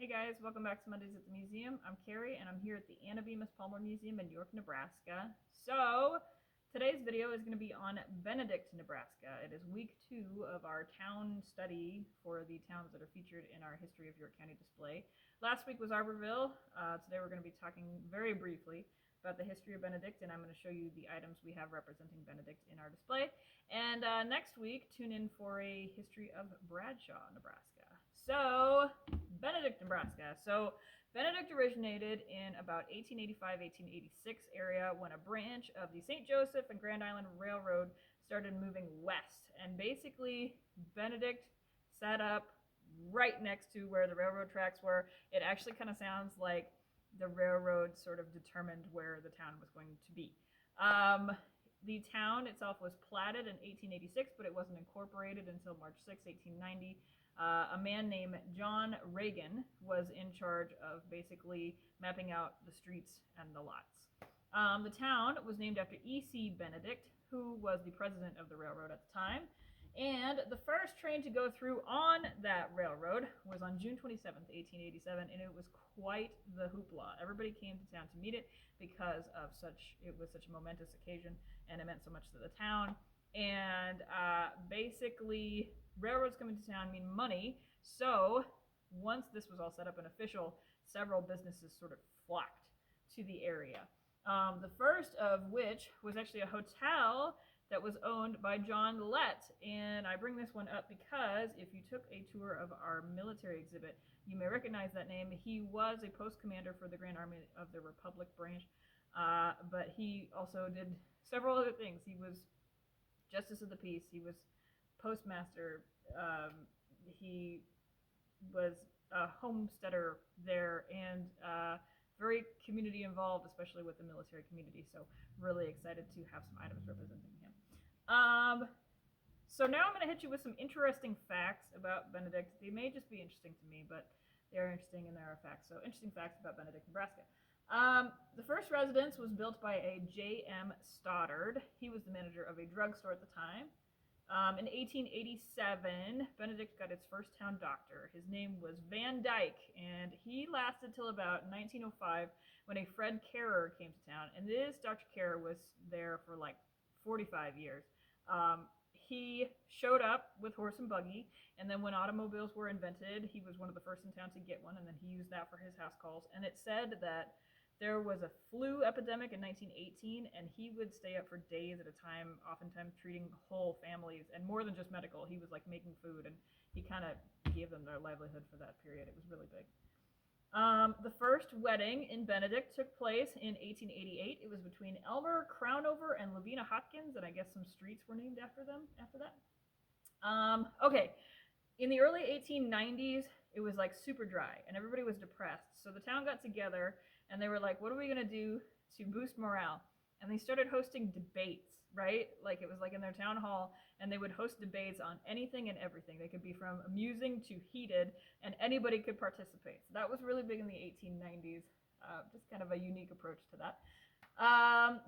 Hey guys, welcome back to Mondays at the Museum. I'm Carrie and I'm here at the Anna Bemis Palmer Museum in York, Nebraska. So today's video is going to be on Benedict, Nebraska. It is week 2 of our town study for the towns that are featured in our History of York County display. Last week was Arborville. Today we're going to be talking very briefly about the history of Benedict, and I'm going to show you the items we have representing Benedict in our display. And next week, tune in for a history of Bradshaw, Nebraska. So, Benedict, Nebraska. So, Benedict originated in about 1885-1886 area when a branch of the St. Joseph and Grand Island Railroad started moving west. And basically, Benedict set up right next to where the railroad tracks were. It actually kind of sounds like the railroad sort of determined where the town was going to be. The town itself was platted in 1886, but it wasn't incorporated until March 6, 1890. A man named John Reagan was in charge of basically mapping out the streets and the lots. The town was named after E.C. Benedict, who was the president of the railroad at the time. And the first train to go through on that railroad was on June 27th, 1887, and it was quite the hoopla. Everybody came to town to meet it because of it was such a momentous occasion, and it meant so much to the town. And basically, railroads coming to town mean money, so once this was all set up and official, several businesses sort of flocked to the area. The first of which was actually a hotel that was owned by John Lett. And I bring this one up because if you took a tour of our military exhibit, you may recognize that name. He was a post commander for the Grand Army of the Republic branch, but he also did several other things. He was Justice of the Peace, he was postmaster, he was a homesteader there, and very community involved, especially with the military community. So really excited to have some items representing him. So now I'm going to hit you with some interesting facts about Benedict. They may just be interesting to me, but they're interesting and there are facts. So interesting facts about Benedict, Nebraska. The first residence was built by a J.M. Stoddard. He was the manager of a drugstore at the time. In 1887, Benedict got its first town doctor. His name was Van Dyke, and he lasted till about 1905 when a Fred Carer came to town. And this Dr. Carer was there for like 45 years. He showed up with horse and buggy, and then when automobiles were invented, he was one of the first in town to get one, and then he used that for his house calls. And it said that there was a flu epidemic in 1918, and he would stay up for days at a time, oftentimes treating whole families, and more than just medical. He was like making food, and he kind of gave them their livelihood for that period. It was really big. The first wedding in Benedict took place in 1888. It was between Elmer Crownover and Lavina Hopkins, and I guess some streets were named after them after that. Okay, in the early 1890s, it was like super dry, and everybody was depressed. So the town got together, and they were like, what are we going to do to boost morale? And they started hosting debates, right? Like it was like in their town hall, and they would host debates on anything and everything. They could be from amusing to heated, and anybody could participate. So that was really big in the 1890s. Just kind of a unique approach to that.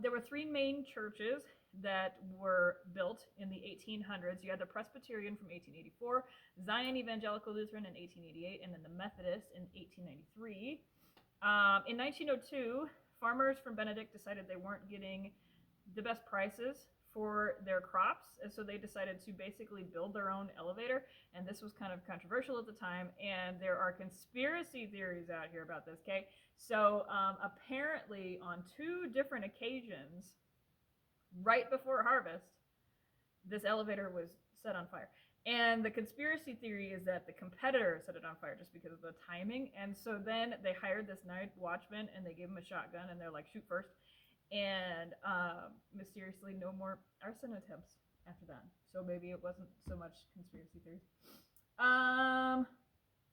There were 3 main churches that were built in the 1800s. You had the Presbyterian from 1884, Zion Evangelical Lutheran in 1888, and then the Methodist in 1893. In 1902, farmers from Benedict decided they weren't getting the best prices for their crops, and so they decided to basically build their own elevator, and this was kind of controversial at the time, and there are conspiracy theories out here about this, okay? So apparently on 2 different occasions, right before harvest, this elevator was set on fire. And the conspiracy theory is that the competitor set it on fire just because of the timing. And so then they hired this night watchman and they gave him a shotgun and they're like, shoot first. And mysteriously, no more arson attempts after that. So maybe it wasn't so much conspiracy theories.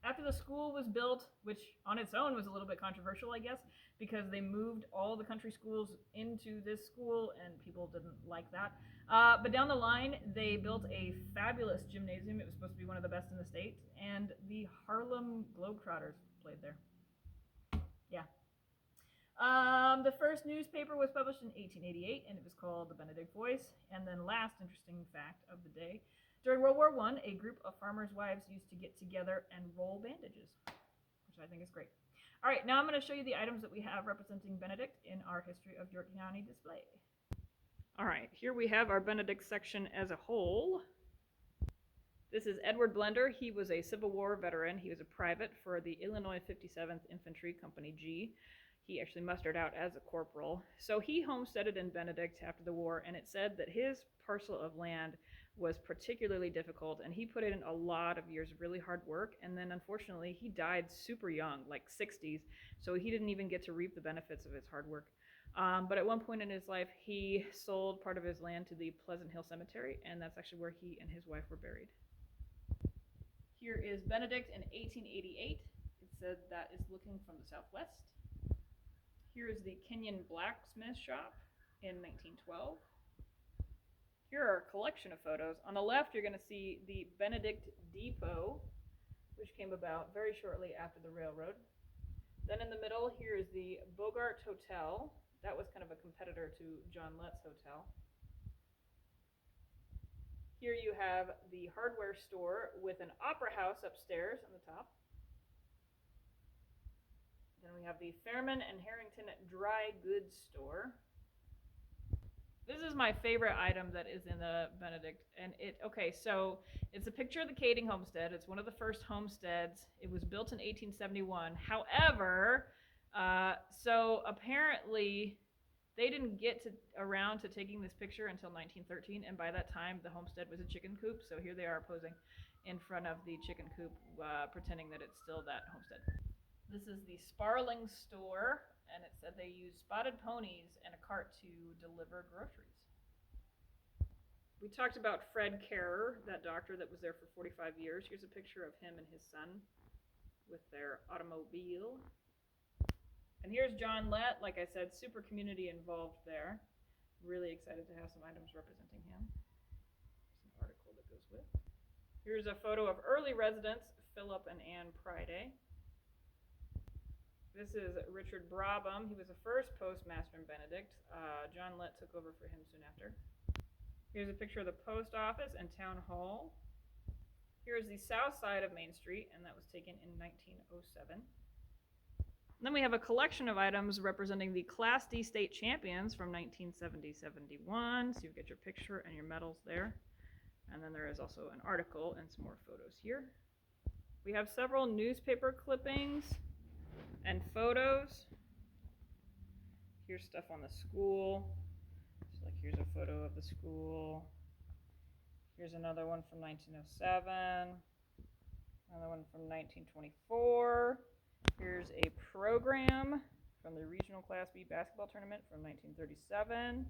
After the school was built, which on its own was a little bit controversial, I guess, because they moved all the country schools into this school and people didn't like that. But down the line, they built a fabulous gymnasium. It was supposed to be one of the best in the state, and the Harlem Globetrotters played there. Yeah. The first newspaper was published in 1888, and it was called the Benedict Voice. And then last interesting fact of the day, during World War I, a group of farmers' wives used to get together and roll bandages, which which I think is great. All right, now I'm going to show you the items that we have representing Benedict in our History of York County display. All right, here we have our Benedict section as a whole. This is Edward Blender. He was a Civil War veteran. He was a private for the Illinois 57th Infantry Company G. He actually mustered out as a corporal. So he homesteaded in Benedict after the war, and it said that his parcel of land was particularly difficult, and he put in a lot of years of really hard work, and then unfortunately he died super young, like 60s, so he didn't even get to reap the benefits of his hard work. But at one point in his life, he sold part of his land to the Pleasant Hill Cemetery, and that's actually where he and his wife were buried. Here is Benedict in 1888. It said that is looking from the southwest. Here is the Kenyon Blacksmith Shop in 1912. Here are a collection of photos. On the left, you're going to see the Benedict Depot, which came about very shortly after the railroad. Then in the middle, here is the Bogart Hotel. That was kind of a competitor to John Lett's hotel. Here you have the hardware store with an opera house upstairs on the top. Then we have the Fairman and Harrington Dry Goods Store. This is my favorite item that is in the Benedict, and so it's a picture of the Kading homestead. It's one of the first homesteads. It was built in 1871. However, so apparently they didn't get around to taking this picture until 1913, and by that time the homestead was a chicken coop, so here they are posing in front of the chicken coop, pretending that it's still that homestead. This is the Sparling store, and it said they used spotted ponies and a cart to deliver groceries. We talked about Fred Carer, that doctor that was there for 45 years. Here's a picture of him and his son with their automobile. And here's John Lett, like I said, super community involved there. Really excited to have some items representing him. There's an article that goes with. Here's a photo of early residents, Philip and Anne Priday. This is Richard Brabham. He was the first postmaster in Benedict. John Lett took over for him soon after. Here's a picture of the post office and town hall. Here's the south side of Main Street, and that was taken in 1907. Then we have a collection of items representing the Class D state champions from 1970-71. So you get your picture and your medals there. And then there is also an article and some more photos here. We have several newspaper clippings and photos. Here's stuff on the school. So like here's a photo of the school. Here's another one from 1907. Another one from 1924. Here's a program from the Regional Class B basketball tournament from 1937.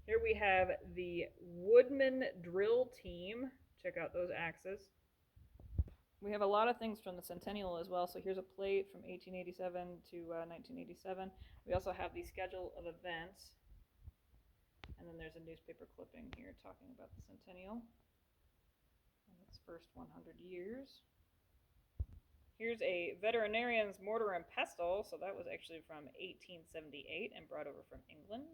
Here we have the Woodman Drill Team. Check out those axes. We have a lot of things from the Centennial as well. So here's a plate from 1887 to 1987. We also have the schedule of events. And then there's a newspaper clipping here talking about the Centennial and its first 100 years. Here's a veterinarian's mortar and pestle. So that was actually from 1878 and brought over from England.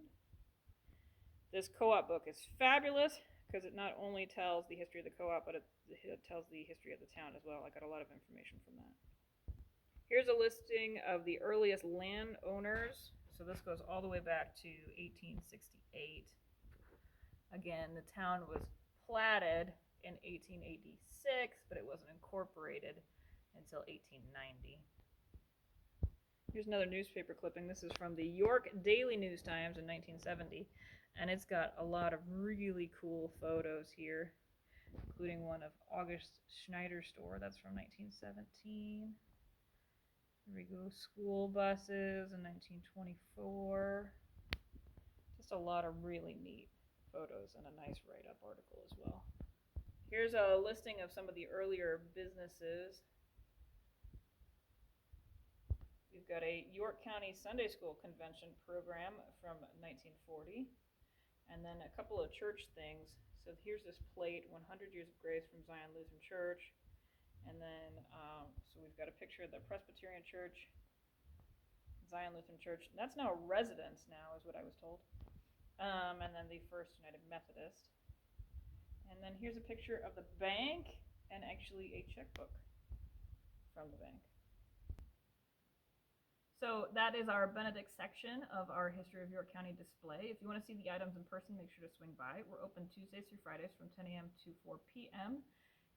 This co-op book is fabulous because it not only tells the history of the co-op, but it tells the history of the town as well. I got a lot of information from that. Here's a listing of the earliest landowners. So this goes all the way back to 1868. Again, the town was platted in 1886, but it wasn't incorporated until 1890. Here's another newspaper clipping. This is from the York Daily News Times in 1970, and it's got a lot of really cool photos here, including one of August Schneider's store. That's from 1917. Here we go, school buses in 1924. Just a lot of really neat photos and a nice write-up article as well. Here's a listing of some of the earlier businesses. We've got a York County Sunday School Convention program from 1940, and then a couple of church things. So here's this plate, 100 Years of Grace from Zion Lutheran Church, and then so we've got a picture of the Presbyterian Church, Zion Lutheran Church. That's now a residence now, is what I was told. And then the First United Methodist. And then here's a picture of the bank and actually a checkbook. from the bank. So that is our Benedict section of our History of York County display. If you want to see the items in person, make sure to swing by. We're open Tuesdays through Fridays from 10 a.m. to 4 p.m.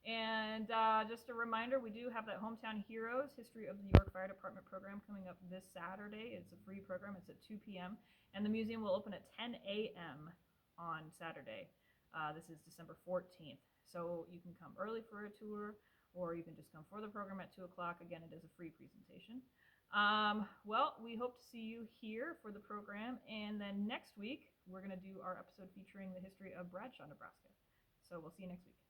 And just a reminder, we do have that Hometown Heroes History of the York Fire Department program coming up this Saturday. It's a free program. It's at 2 p.m. And the museum will open at 10 a.m. on Saturday. This is December 14th. So you can come early for a tour, or you can just come for the program at 2 o'clock. Again, it is a free presentation. Well, we hope to see you here for the program, and then next week we're going to do our episode featuring the history of Bradshaw, Nebraska. So we'll see you next week.